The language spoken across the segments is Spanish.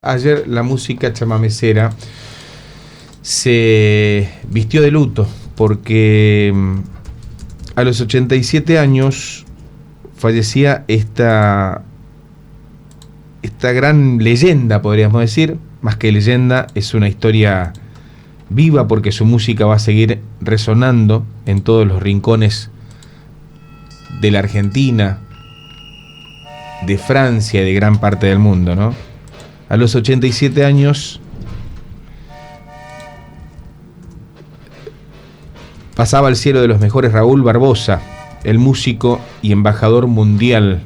Ayer la música chamamecera se vistió de luto porque a los 87 años fallecía esta gran leyenda, podríamos decir. Más que leyenda, es una historia viva porque su música va a seguir resonando en todos los rincones de la Argentina, de Francia y de gran parte del mundo, ¿no? A los 87 años pasaba al cielo de los mejores Raúl Barbosa, el músico y embajador mundial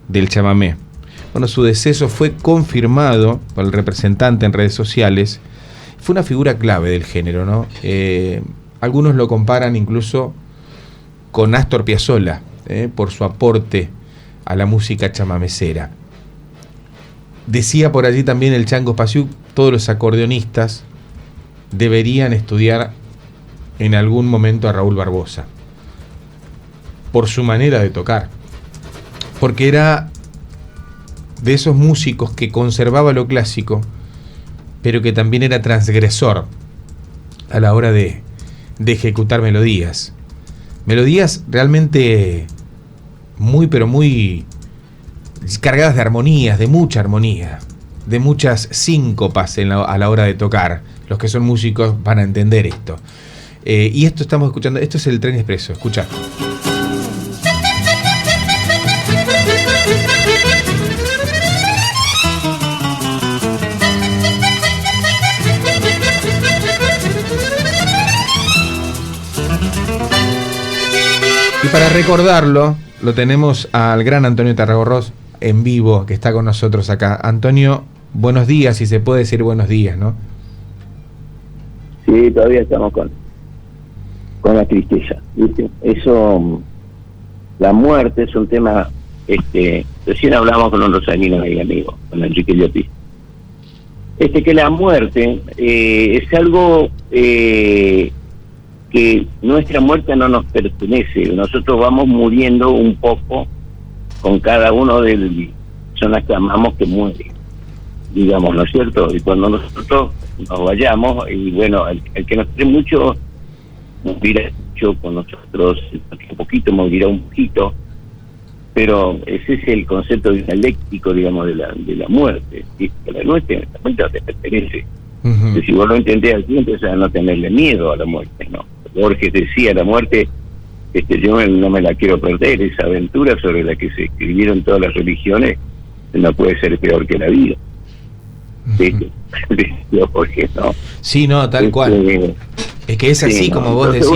del chamamé. Bueno, su deceso fue confirmado por el representante en redes sociales. Fue una figura clave del género, ¿no? Algunos lo comparan incluso con Astor Piazzolla, por su aporte a la música chamamecera. Decía por allí también el Chango Spasiuk, todos los acordeonistas deberían estudiar en algún momento a Raúl Barbosa, por su manera de tocar, porque era de esos músicos que conservaba lo clásico, pero que también era transgresor a la hora de ejecutar melodías realmente muy, pero muy cargadas de armonías, de mucha armonía, de muchas síncopas a la hora de tocar. Los que son músicos van a entender esto. Y esto estamos escuchando, esto es el Tren Expreso, escucha. Y para recordarlo, lo tenemos al gran Antonio Tarragorros en vivo, que está con nosotros acá. Antonio, buenos días, si se puede decir buenos días, ¿no? Sí, todavía estamos con la tristeza, ¿viste? Eso, la muerte es un tema, recién hablamos con un rosarino y amigo, con Enrique Llopis. Que la muerte es algo que nuestra muerte no nos pertenece, nosotros vamos muriendo un poco con cada uno de las personas que amamos que muere, digamos, ¿no es cierto? Y cuando nosotros nos vayamos, y bueno, el que nos quiere mucho morirá mucho con nosotros, un poquito morirá un poquito, pero ese es el concepto dialéctico, digamos, de la muerte. ¿Sí? La muerte no te pertenece. Uh-huh. Si vos lo entendés así, empiezas a no tenerle miedo a la muerte, ¿no? Borges decía, la muerte, yo no me la quiero perder, esa aventura sobre la que se escribieron todas las religiones no puede ser peor que la vida. Decía Borges, ¿no? Sí, no, tal cual. Es que es así, sí, como vos decís.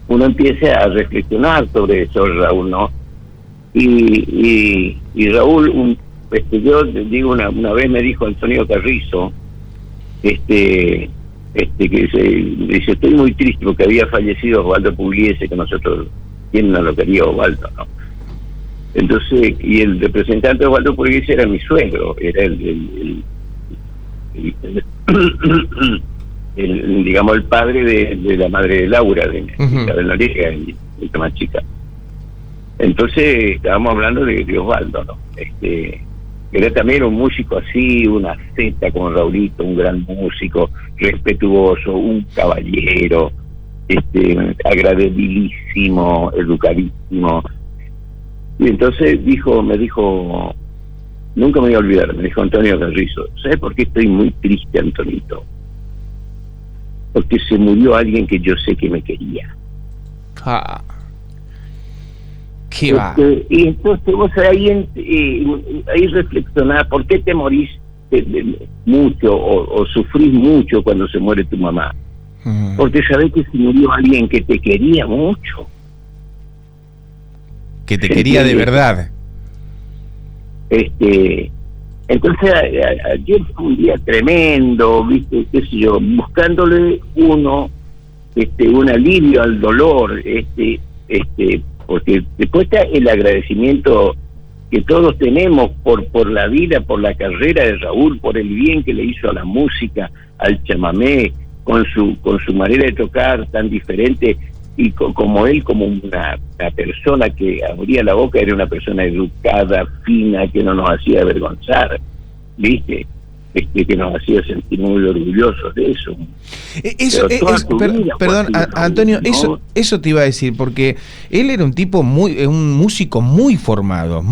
Uno empieza a reflexionar sobre Raúl, ¿no? Y Raúl, yo digo, una vez me dijo Antonio Carrizo, que dice, estoy muy triste porque había fallecido Osvaldo Pugliese, que nosotros, ¿quién no lo quería Osvaldo, no? Entonces, y el representante de Osvaldo Pugliese era mi suegro, era digamos, el padre de la madre de Laura, de Isabel Noriega, y más chica. Entonces, estábamos hablando de Osvaldo, ¿no? Era también un músico así, una zeta como Raulito, un gran músico, respetuoso, un caballero, agradabilísimo, educadísimo. Y entonces me dijo, nunca me voy a olvidar, me dijo Antonio Carrizo, ¿sabes por qué estoy muy triste, Antonito? Porque se murió alguien que yo sé que me quería. Ah. ¿Qué va? Y entonces vos ahí reflexionás, ¿por qué te morís mucho o sufrís mucho cuando se muere tu mamá? Porque sabés que se murió alguien que te quería mucho. Que te quería de verdad. Entonces ayer fue un día tremendo, ¿viste? Qué sé yo, buscándole un alivio al dolor, porque después está el agradecimiento que todos tenemos por la vida, por la carrera de Raúl, por el bien que le hizo a la música, al chamamé, con su manera de tocar tan diferente, y como él, como una persona que abría la boca, era una persona educada, fina, que no nos hacía avergonzar, ¿viste? que nos hacía sentir muy orgullosos de eso. Perdón, Antonio, ¿no? eso te iba a decir, porque él era un tipo un músico muy formado,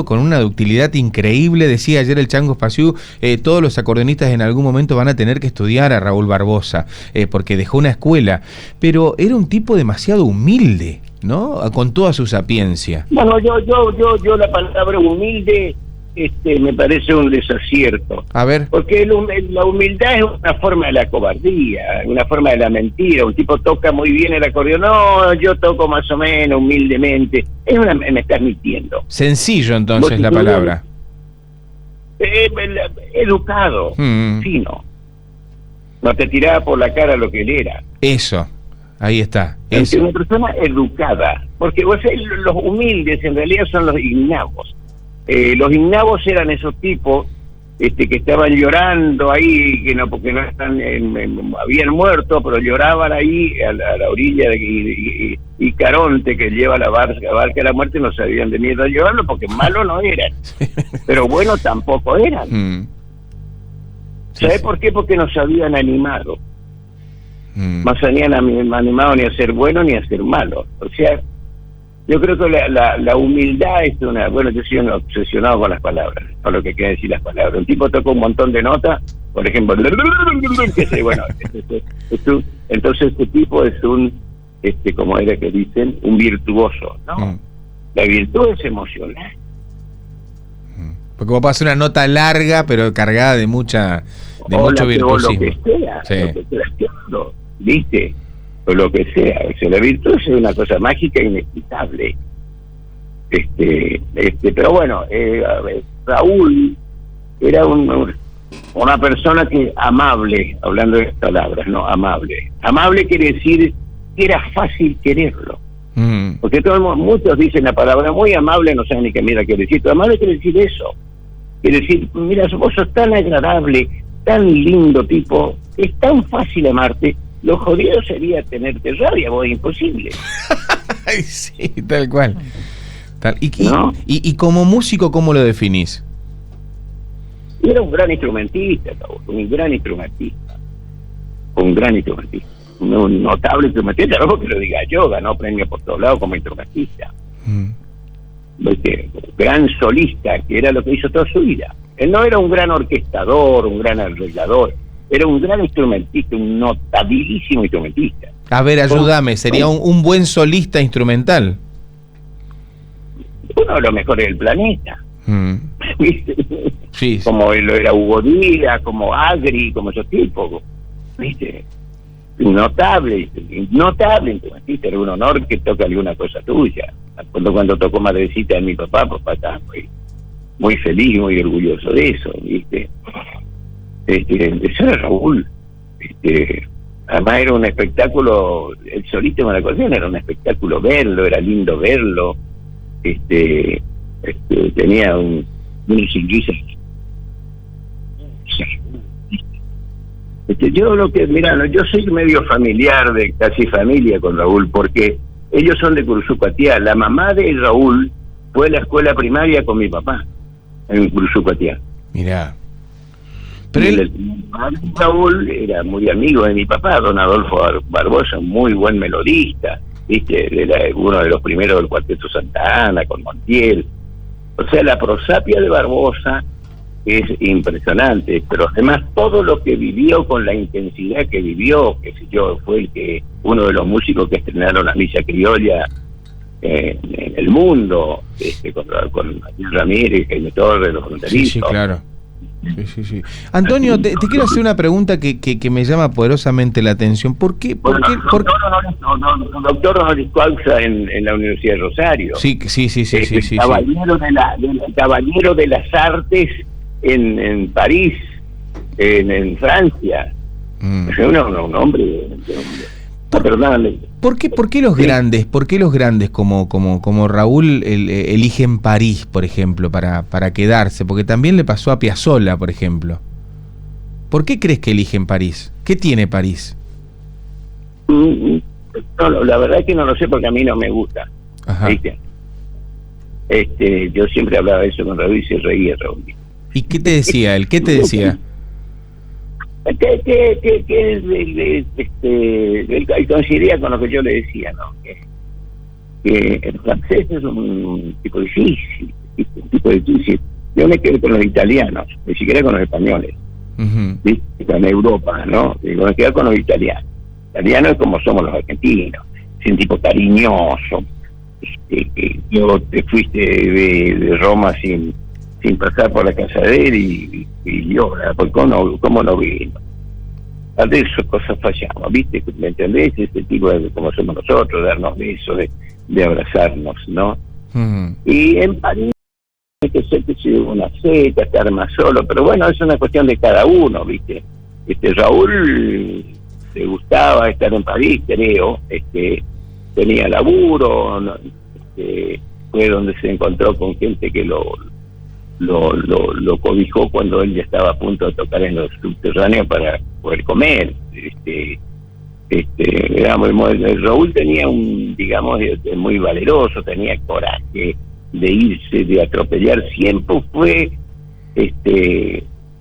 con una ductilidad increíble. Decía ayer el Chango Espaciú, todos los acordeonistas en algún momento van a tener que estudiar a Raúl Barbosa, porque dejó una escuela, pero era un tipo demasiado humilde, ¿no? Con toda su sapiencia. Bueno, yo la palabra humilde me parece un desacierto. A ver. Porque la humildad es una forma de la cobardía, una forma de la mentira. Un tipo toca muy bien el acordeón, no, yo toco más o menos humildemente. Me estás mintiendo. Sencillo entonces la palabra. Educado, fino. No te tiraba por la cara lo que él era. Eso, ahí está. Es una persona educada. Porque los humildes en realidad son los ignavos. Los ignavos eran esos tipos que estaban llorando ahí, porque no están habían muerto, pero lloraban ahí a la orilla y Caronte, que lleva la barca de la muerte, no sabían de miedo a llorarlo porque malos no eran, pero buenos tampoco eran. ¿Sabes por qué? Porque nos habían animado. No se habían animado ni a ser buenos ni a ser malos. O sea, yo creo que la humildad es bueno, yo soy un obsesionado con las palabras, con lo que quieren decir las palabras. Un tipo toca un montón de notas, por ejemplo, bueno, entonces este tipo es como era que dicen, un virtuoso, ¿no? La virtud es emocional. Porque vos pasas una nota larga, pero cargada de mucho virtuosismo. Lo que sea, sí. Lo que sea, ¿viste? O lo que sea. O sea, la virtud es una cosa mágica e inexplicable. Pero bueno, Raúl era una persona amable, hablando de palabras, ¿no? Amable. Amable quiere decir que era fácil quererlo. Porque muchos dicen la palabra muy amable, no saben ni qué mira quiere decir. Pero amable quiere decir eso. Quiere decir, mira, vos sos tan agradable, tan lindo tipo, es tan fácil amarte. Lo jodido sería tenerte rabia, vos, imposible. Sí, tal cual. ¿No? Y como músico, ¿cómo lo definís? Era un gran instrumentista, un gran instrumentista. Un notable instrumentista, no porque lo diga yo, ganó premio por todos lados como instrumentista. Gran solista, que era lo que hizo toda su vida. Él no era un gran orquestador, un gran arreglador, era un gran instrumentista, un notabilísimo instrumentista. A ver, ayúdame, ¿sería un buen solista instrumental? Uno de los mejores del planeta. ¿Viste? Sí. Como lo era Hugo Díaz, como Agri, como esos tipos, ¿viste? Notable instrumentista, era un honor que toque alguna cosa tuya. Cuando tocó Madrecita de mi papá estaba muy feliz, muy orgulloso de eso, ¿viste? Eso era Raúl. Además era un espectáculo, el solista de la acordeón era un espectáculo verlo, era lindo verlo. Tenía un sonrisa. Yo soy medio familiar, casi familia con Raúl, porque ellos son de Cursucuatiá. La mamá de Raúl fue a la escuela primaria con mi papá en Cursucuatiá. Mirá. Pero el padre de Raúl era muy amigo de mi papá, don Adolfo Barbosa, muy buen melodista, ¿viste? Era uno de los primeros del Cuarteto Santa Ana, con Montiel. O sea, la prosapia de Barbosa es impresionante, pero además todo lo que vivió, con la intensidad que vivió, qué sé yo, fue uno de los músicos que estrenaron la misa criolla en el mundo, con Martín Ramírez, Jaime Torres, los fronterizos. Sí, claro. Sí. Antonio, te quiero hacer una pregunta que me llama poderosamente la atención. ¿Por qué? Doctor honoris causa en la Universidad de Rosario. Sí. Caballero de las artes en París, en Francia. Un hombre. ¿Por qué los grandes? ¿Por qué los grandes como Raúl eligen París, por ejemplo, para quedarse? Porque también le pasó a Piazzolla, por ejemplo. ¿Por qué crees que eligen París? ¿Qué tiene París? No, la verdad es que no lo sé, porque a mí no me gusta. Ajá. ¿Viste? Yo siempre hablaba de eso con Raúl y se reía Raúl. ¿Y qué te decía él? ¿Qué te decía? Él coincidía con lo que yo le decía, ¿no? Que el francés es un tipo difícil, un tipo difícil. Yo me quedo con los italianos, ni siquiera con los españoles, ¿viste? Con Europa, ¿no? Digo, me quedo con los italianos. Italianos es como somos los argentinos, es un tipo cariñoso. Que yo te fuiste de Roma sin pasar por la casa de él y llora, porque ¿cómo no vino? De esas cosas fallamos, ¿viste? ¿Me entendés? Este tipo de como somos nosotros, darnos besos, de abrazarnos, ¿no? Y en París hay que ser que se una seta, estar más solo, pero bueno, es una cuestión de cada uno, ¿viste? Raúl le gustaba estar en París, creo, tenía laburo, ¿no? Fue donde se encontró con gente que lo cobijó cuando él ya estaba a punto de tocar en los subterráneos para poder comer. Raúl tenía digamos, muy valeroso, tenía coraje de irse, de atropellar, siempre fue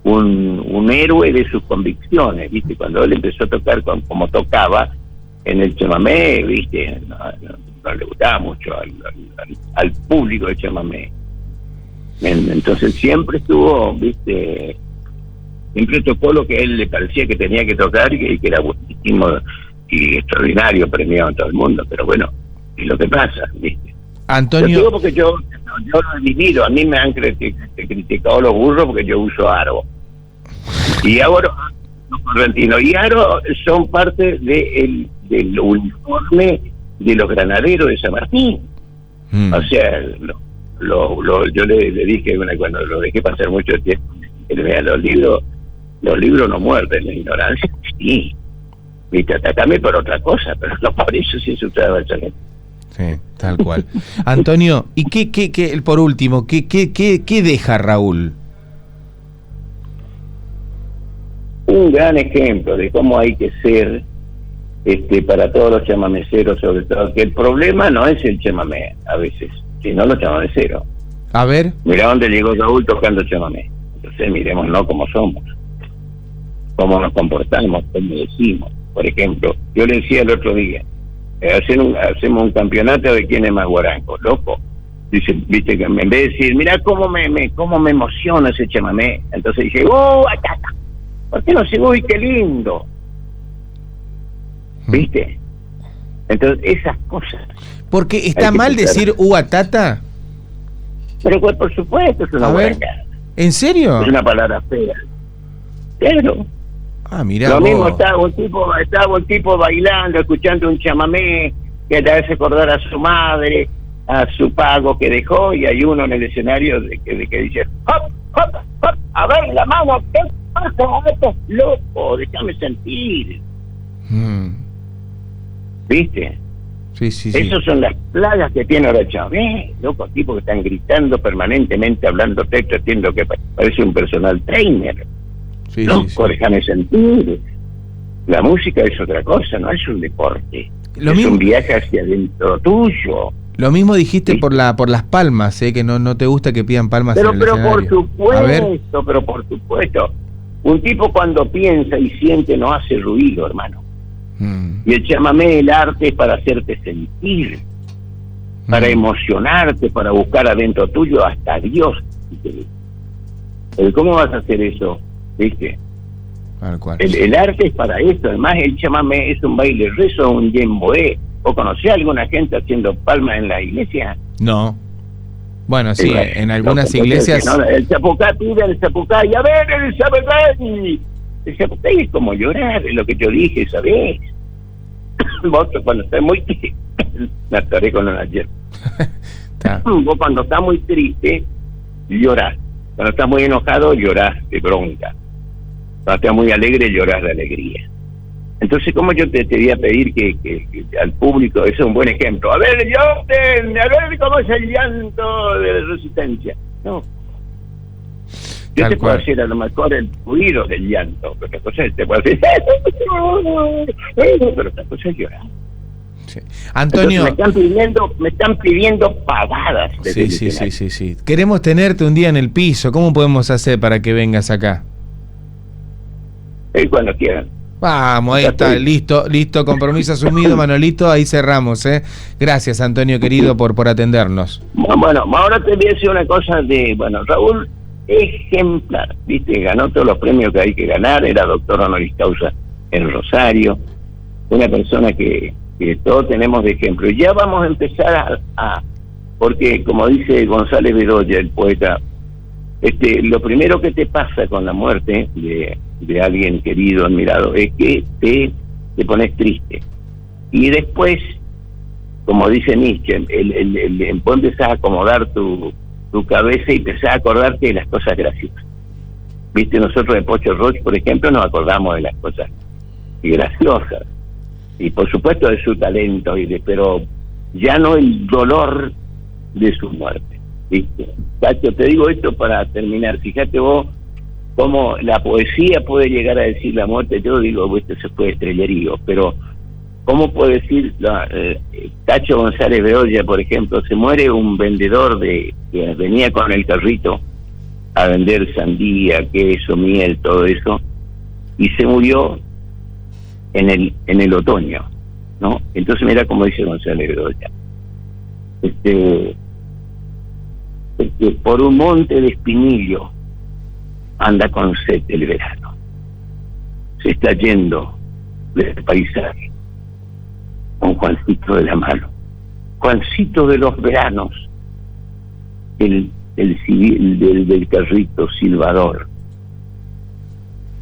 un héroe de sus convicciones, ¿viste? Cuando él empezó a tocar como tocaba en el chamamé, ¿viste? No le gustaba mucho al público del chamamé. Entonces siempre estuvo, ¿viste? Siempre tocó lo que a él le parecía que tenía que tocar y que era buenísimo y extraordinario, premiado a todo el mundo, pero bueno, es lo que pasa, ¿viste? Antonio... Yo digo porque yo lo he vivido, a mí me han criticado los burros porque yo uso aro. Y ahora los correntinos y aro son parte del uniforme de los granaderos de San Martín. O sea, yo le dije cuando lo dejé pasar mucho tiempo, vea, los libros no muerden, la ignorancia sí, viste, atacame por otra cosa, pero no por eso sí se usaba el chaqueta. Sí, tal cual. Antonio, ¿y qué por último, qué deja Raúl? Un gran ejemplo de cómo hay que ser para todos los chamameceros, sobre todo, que el problema no es el chamamé a veces, sino los chamameceros. A ver. Mirá dónde llegó Raúl tocando chamamé. Entonces mirémonos cómo somos, cómo nos comportamos, cómo decimos. Por ejemplo, yo le decía el otro día, hacemos un campeonato de quién es más guarango, loco. Dice, viste, que en vez de decir, mirá cómo me emociona ese chamamé, entonces dice, atata. ¿Por qué no se uy, qué lindo? ¿Viste? Entonces, esas cosas. Porque está mal decir atata. Pero pues, por supuesto, es una guaranga. ¿En serio? Es una palabra fea. Pero mira. Lo mismo estaba un tipo bailando, escuchando un chamamé que te hace acordar a su madre, a su pago que dejó, y hay uno en el escenario que dice, hop, hop, hop, a ver la mano, ¿qué pasa? Esto es loco, déjame sentir. ¿Viste? Sí. Esas son las plagas que tiene ahora el chamamé, loco, tipos que están gritando permanentemente, hablando texto, entiendo que parece un personal trainer. Loco, déjame sentir. La música es otra cosa, no es un deporte. Un viaje hacia adentro tuyo. Lo mismo dijiste por las palmas, que no te gusta que pidan palmas en el escenario. Pero por supuesto. Un tipo cuando piensa y siente no hace ruido, hermano. Y el chamamé, el arte es para hacerte sentir, para emocionarte, para buscar adentro tuyo hasta Dios. ¿Cómo vas a hacer eso? ¿Viste? El arte es para eso. Además, el chamamé es un baile rezo, un yemboé. ¿O conocés a alguna gente haciendo palmas en la iglesia? No. Bueno, sí, en algunas iglesias. El zapucá pide el zapucá, y a ver, el zapucá es como llorar, es lo que yo dije, ¿sabés? Vos cuando estás muy triste, me atoré con una ayer. Vos cuando estás muy triste, llorás. Cuando estás muy enojado, llorás de bronca. Cuando estás muy alegre, llorás de alegría. Entonces, ¿cómo yo te voy a pedir que al público, eso es un buen ejemplo? A ver, a ver cómo es el llanto de la resistencia. No. Yo te puedo hacer a lo mejor el ruido del llanto, pero otra cosa te puedo hacer, pero otra cosa es llorar. Sí. Antonio. Entonces me están pidiendo pagadas. Sí. Queremos tenerte un día en el piso. ¿Cómo podemos hacer para que vengas acá? Cuando quieran. Vamos, ahí está, listo, compromiso asumido, Manolito, ahí cerramos, ¿eh? Gracias, Antonio, querido, por atendernos. Bueno, ahora te voy a decir una cosa Raúl, ejemplar, viste, ganó todos los premios que hay que ganar, era doctor honoris causa en Rosario, una persona que todos tenemos de ejemplo. Y ya vamos a empezar porque como dice González Bedoya, el poeta, lo primero que te pasa con la muerte de alguien querido, admirado, es que te pones triste. Y después, como dice Nietzsche, vos empezás a acomodar tu cabeza y empezás a acordarte de las cosas graciosas. Viste, nosotros de Pocho Roch, por ejemplo, nos acordamos de las cosas graciosas. Y por supuesto de su talento, pero ya no el dolor de su muerte. ¿Viste? Cacho, te digo esto para terminar. Fíjate vos cómo la poesía puede llegar a decir la muerte. Yo digo, esto se fue estrellerío, pero ¿cómo puede decir Cacho González Bedoya, por ejemplo? Se muere un vendedor que venía con el carrito a vender sandía, queso, miel, todo eso, y se murió en el otoño, ¿no? Entonces mira cómo dice González Bedoya. Por un monte de espinillo anda con sed el verano. Se está yendo del paisaje con Juancito de la mano. Juancito de los veranos, el civil del carrito silbador.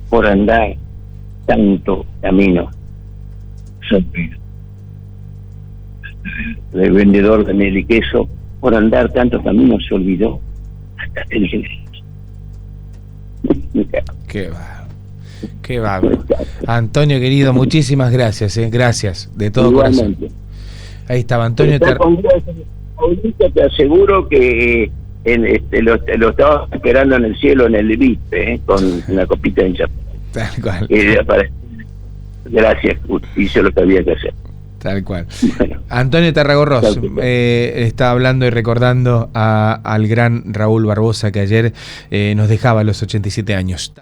Por andar tanto camino, el vendedor de miel y queso, por andar tanto camino se olvidó hasta el silencio. Qué va. Antonio, querido, muchísimas gracias, gracias, de todo corazón. Ahí estaba Antonio. Te aseguro que lo estaba esperando en el cielo, en el VIP, con una copita de champán. Tal cual. Gracias, hice lo que había que hacer. Tal cual. Bueno. Antonio Tarragorros está hablando y recordando al gran Raúl Barbosa, que ayer nos dejaba a los 87 años.